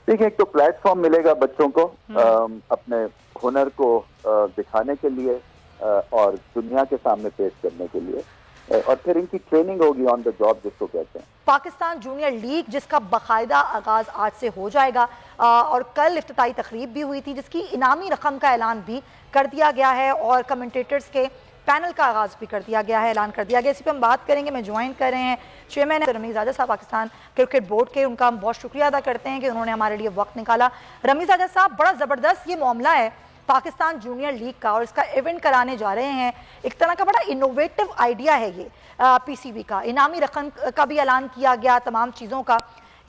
देखिए, एक तो प्लेटफॉर्म मिलेगा बच्चों को अपने हुनर को दिखाने के लिए और दुनिया के सामने पेश करने के लिए, और फिर इनकी ट्रेनिंग होगी ऑन द जॉब, जिसको कहते हैं पाकिस्तान जूनियर लीग, जिसका बाकायदा आगाज आज से हो जाएगा। और कल इफ्तिताई तकरीब भी हुई थी, जिसकी इनामी रकम का ऐलान भी कर दिया गया है और कमेंटेटर्स के पैनल का आगाज भी कर दिया गया है, ऐलान कर दिया गया। इसी पर हम बात करेंगे। मैं ज्वाइन कर रहे हैं चेयरमैन रमीज़ साहब पाकिस्तान क्रिकेट बोर्ड के। उनका हम बहुत शुक्रिया अदा करते हैं कि उन्होंने हमारे लिए वक्त निकाला। रमीज़ साहब, बड़ा ज़बरदस्त ये मामला है पाकिस्तान जूनियर लीग का, और इसका इवेंट कराने जा रहे हैं। एक तरह का बड़ा इनोवेटिव आइडिया है ये पीसीबी का। इनामी रकम का भी ऐलान किया गया, तमाम चीज़ों का।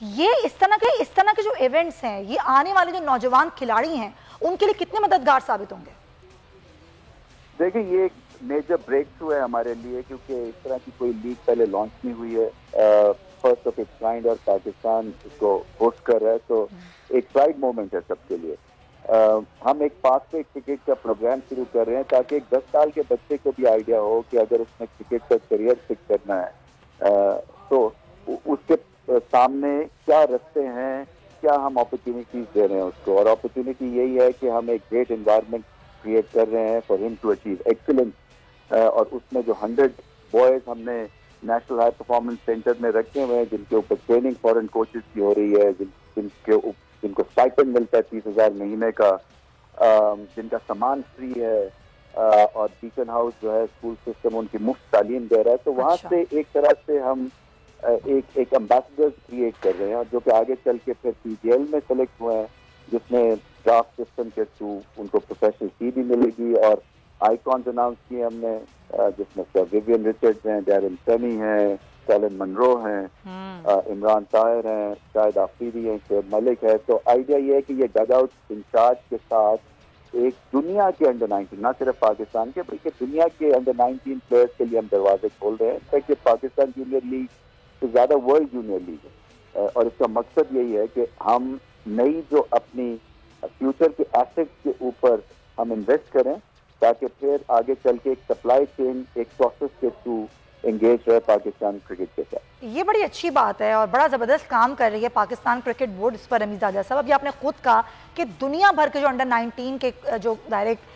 ये इस तरह के जो इवेंट्स हैं, ये आने वाले जो नौजवान खिलाड़ी हैं उनके लिए कितने मददगार साबित होंगे? देखिए, ये एक मेजर ब्रेक थ्रू है हमारे लिए, क्योंकि इस तरह की कोई लीग पहले लॉन्च नहीं हुई है, फर्स्ट ऑफ इट्स काइंड, और पाकिस्तान इसको होस्ट कर रहा है, तो एक प्राइड मोमेंट है सबके लिए। हम एक पाथवे क्रिकेट का प्रोग्राम शुरू कर रहे हैं, ताकि एक 10 साल के बच्चे को भी आइडिया हो कि अगर उसने क्रिकेट का करियर फिक्स करना है तो उसके सामने क्या रास्ते हैं, क्या हम अपॉर्चुनिटीज दे रहे हैं उसको। और अपॉर्चुनिटी यही है कि हम एक ग्रेट एनवायरनमेंट क्रिएट कर रहे हैं for him to achieve excellence. और उसमें जो 100 बॉयज हमने नेशनल हाई परफॉर्मेंस सेंटर में रखे हुए हैं, जिनके ऊपर ट्रेनिंग फॉरेन कोचेस की हो रही है, जिनको स्टाइपेंड मिलता है 30,000 महीने का, जिनका सामान फ्री है, और बीकन हाउस जो है स्कूल सिस्टम उनकी मुफ्त तालीम दे रहा है। तो वहाँ से एक तरह से हम एक एम्बेसडर्स क्रिएट कर रहे हैं, जो कि आगे चल के फिर पीजीएल में सेलेक्ट हुए हैं, जिसमें ड्राफ्ट सिस्टम के थ्रू उनको प्रोफेशनल फी भी मिलेगी। और आइकॉन्स अनाउंस किए हमने, जिसमें सर विवियन रिचर्ड्स हैं, डैरन सनी हैं, कैलन मनरो हैं, इमरान ताहिर हैं, शाहिद आफरीदी हैं, शेब मलिक है। तो आइडिया ये है कि ये डग आउट इंचार्ज के साथ एक दुनिया के अंडर 19, ना सिर्फ पाकिस्तान के बल्कि दुनिया के अंडर 19 प्लेयर्स के लिए हम दरवाजे खोल रहे हैं, ताकि पाकिस्तान जूनियर लीग से ज्यादा वर्ल्ड जूनियर लीग है। और इसका मकसद यही है कि हम नई जो अपनी फ्यूचर के एसेट्स के ऊपर हम इन्वेस्ट करें, ताकि फिर आगे चल के एक सप्लाई चेन, एक प्रोसेस के थ्रू एंगेज रहे पाकिस्तान क्रिकेट के साथ। ये बड़ी अच्छी बात है और बड़ा ज़बरदस्त काम कर रही है पाकिस्तान क्रिकेट बोर्ड इस पर। रमीज़ साहब, अभी आपने खुद कहा कि दुनिया भर के जो अंडर 19 के जो डायरेक्ट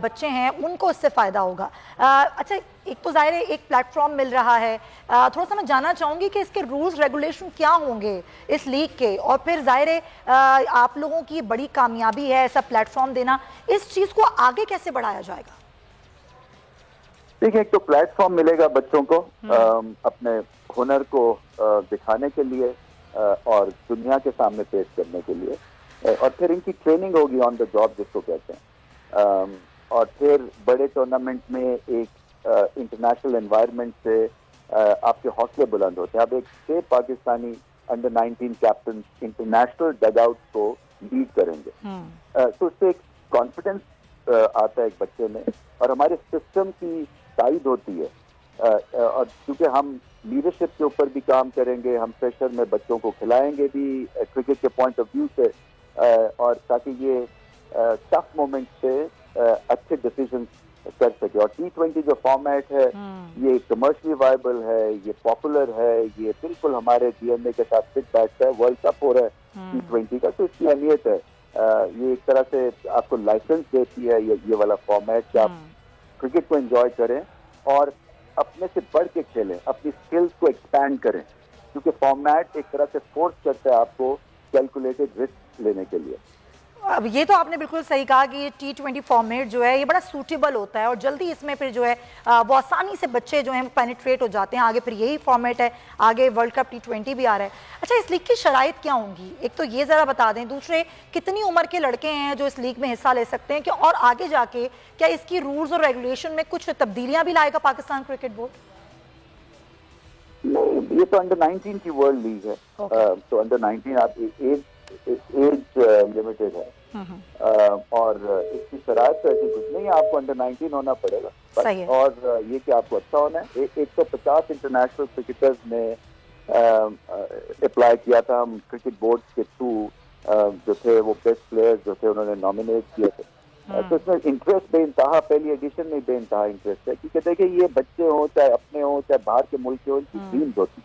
बच्चे हैं उनको इससे फ़ायदा होगा। अच्छा, एक तो ज़ाहिर है एक प्लेटफॉर्म मिल रहा है, थोड़ा सा मैं जानना चाहूँगी कि इसके रूल्स रेगुलेशन क्या होंगे इस लीग के, और फिर ज़ाहिर है आप लोगों की बड़ी कामयाबी है ऐसा प्लेटफॉर्म देना, इस चीज़ को आगे कैसे बढ़ाया जाएगा? देखिए, एक तो प्लेटफॉर्म मिलेगा बच्चों को अपने हुनर को दिखाने के लिए और दुनिया के सामने पेश करने के लिए, और फिर इनकी ट्रेनिंग होगी ऑन द जॉब, जिसको कहते हैं। और फिर बड़े टूर्नामेंट में एक इंटरनेशनल एनवायरनमेंट से आपके हौसले बुलंद होते हैं। अब एक 6 Pakistani under 19 captain international dugout को लीड करेंगे, तो उससे एक कॉन्फिडेंस आता है एक बच्चे में, और हमारे सिस्टम की ताईद होती है। और क्योंकि हम लीडरशिप के ऊपर भी काम करेंगे, हम प्रेशर में बच्चों को खिलाएंगे भी क्रिकेट के पॉइंट ऑफ व्यू से, और ताकि ये टफ मोमेंट से अच्छे डिसीजन कर सके। और T20 जो फॉर्मेट है ये कमर्शियली वायबल है, ये पॉपुलर है, ये बिल्कुल हमारे डीएनए के साथ फिट बैठता है। वर्ल्ड कप हो रहा है T20 का, तो इसकी अहमियत है। ये एक तरह से आपको लाइसेंस देती है ये वाला फॉर्मेट, कि आप क्रिकेट को एंजॉय करें और अपने से बढ़ के खेलें, अपनी स्किल्स को एक्सपैंड करें, क्योंकि फॉर्मेट एक तरह से फोर्स करता है आपको कैलकुलेटेड रिस्क लेने के लिए। अब ये तो आपने बिल्कुल सही कहा कि ये T20 फॉर्मेट जो है ये बड़ा सूटेबल होता है, और जल्दी इसमें फिर जो है वो आसानी से बच्चे जो हैं पेनिट्रेट हो जाते हैं आगे। फिर यही फॉर्मेट है, आगे वर्ल्ड कप T20 भी आ रहा है। अच्छा, इस लीग की शराइत क्या होंगी, एक तो ये ज़रा बता दें। दूसरे, कितनी उम्र के लड़के हैं जो इस लीग में हिस्सा ले सकते हैं, कि और आगे जाके क्या इसकी रूल्स और रेगुलेशन में कुछ तब्दीलियाँ भी लाएगा पाकिस्तान क्रिकेट बोर्ड? नहीं, ये तो अंडर 19 की वर्ल्ड लीग है। तो अंडर 19 आप एज लिमिटेड है, और इसकी शराइत तो ऐसी कुछ नहीं है, आपको अंडर 19 होना पड़ेगा। सही है। और ये कि आपको अच्छा होना है। 150 इंटरनेशनल क्रिकेटर्स ने अप्लाई किया था, हम क्रिकेट बोर्ड के थ्रू जो थे वो बेस्ट प्लेयर्स जो थे उन्होंने नॉमिनेट किए थे। तो इसमें इंटरेस्ट बेइंतहा, पहली एडिशन में बेइंतहा इंटरेस्ट है, क्योंकि देखिए ये बच्चे हों, चाहे अपने हों, चाहे बाहर के मुल्क के हों, इनकी ड्रीम्स होती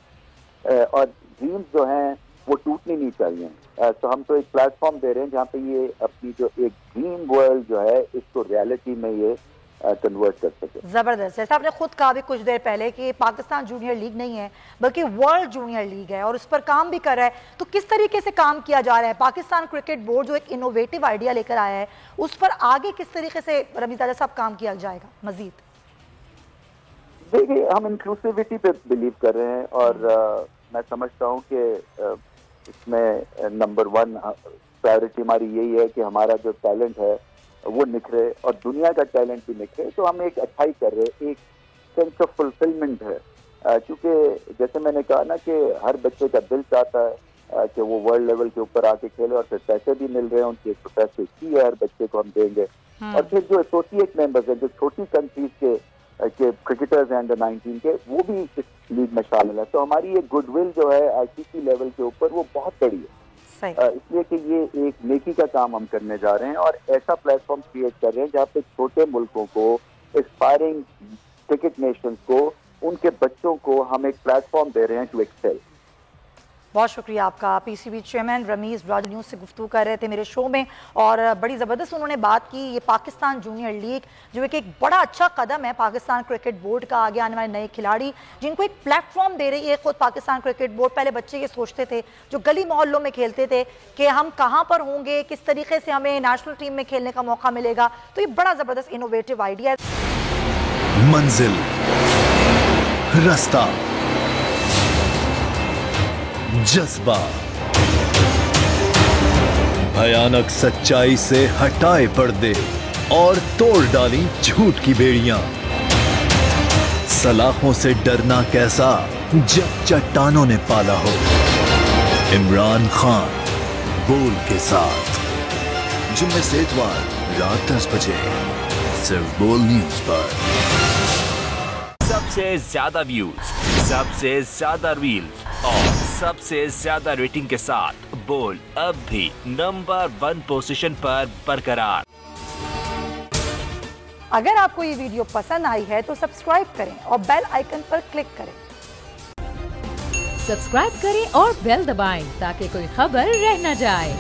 है, और ड्रीम्स जो हैं वो टूटनी नहीं चाहिए। तो हम तो एक प्लेटफॉर्म दे रहे हैं जहाँ पे ये अपनी जो एक ड्रीम वर्ल्ड जो है इसको रियलिटी में ये कन्वर्ट कर सके। जबरदस्त। जैसा आपने खुद कहा भी कुछ देर पहले कि पाकिस्तान जूनियर लीग नहीं है बल्कि वर्ल्ड जूनियर लीग है और उस पर काम भी कर रहा है, तो किस तरीके से काम किया जा रहा है? पाकिस्तान क्रिकेट बोर्ड जो एक इनोवेटिव आइडिया लेकर आया है उस पर आगे किस तरीके से रमीज राजा साहब काम किया जाएगा मजीद? देखिए, हम इंक्लूसिविटी पे बिलीव कर रहे हैं और मैं समझता हूँ कि इसमें नंबर 1 प्रायोरिटी हमारी यही है कि हमारा जो टैलेंट है वो निखरे और दुनिया का टैलेंट भी निखरे। तो हम एक अच्छाई कर रहे हैं, एक सेंस ऑफ फुलफिलमेंट है, क्योंकि जैसे मैंने कहा ना कि हर बच्चे का दिल चाहता है कि वो वर्ल्ड लेवल के ऊपर आके खेले और फिर पैसे भी मिल रहे हैं, उनकी एक प्रोफेसर फी है हर बच्चे को हम देंगे। और फिर जो एसोसिएट मेंबर्स हैं, जो छोटी कंट्रीज के क्रिकेटर्स हैं अंडर 19 के, वो भी इस लीग में शामिल है। तो हमारी ये गुडविल जो है आईसीसी लेवल के ऊपर वो बहुत बड़ी है, इसलिए कि ये एक नेकी का काम हम करने जा रहे हैं और ऐसा प्लेटफॉर्म क्रिएट कर रहे हैं जहाँ पे छोटे मुल्कों को, एस्पायरिंग क्रिकेट नेशंस को, उनके बच्चों को हम एक प्लेटफॉर्म दे रहे हैं टू एक्सेल। बहुत शुक्रिया आपका। पीसीबी चेयरमैन रमीज राजा न्यूज़ से गुफ्तगू कर रहे थे मेरे शो में और बड़ी ज़बरदस्त उन्होंने बात की। ये पाकिस्तान जूनियर लीग जो एक बड़ा अच्छा कदम है पाकिस्तान क्रिकेट बोर्ड का, आगे आने वाले नए खिलाड़ी जिनको एक प्लेटफॉर्म दे रही है। खुद पाकिस्तान क्रिकेट बोर्ड, पहले बच्चे ये सोचते थे जो गली मोहल्लों में खेलते थे कि हम कहाँ पर होंगे, किस तरीके से हमें नेशनल टीम में खेलने का मौका मिलेगा, तो ये बड़ा ज़बरदस्त इनोवेटिव आइडिया है। मंजिल, रास्ता, जज्बा, भयानक सच्चाई से हटाए पर्दे और तोड़ डाली झूठ की बेड़ियां। सलाखों से डरना कैसा जब चट्टानों ने पाला हो। इमरान खान बोल के साथ जुम्मे से इतवार रात 10 बजे सिर्फ बोल न्यूज पर। सबसे ज्यादा व्यूज, सबसे ज्यादा रील्स और सबसे ज्यादा रेटिंग के साथ बोल अब भी नंबर 1 पोजीशन पर बरकरार। अगर आपको ये वीडियो पसंद आई है तो सब्सक्राइब करें और बेल आइकन पर क्लिक करें। सब्सक्राइब करें और बेल दबाएं ताकि कोई खबर रह न जाए।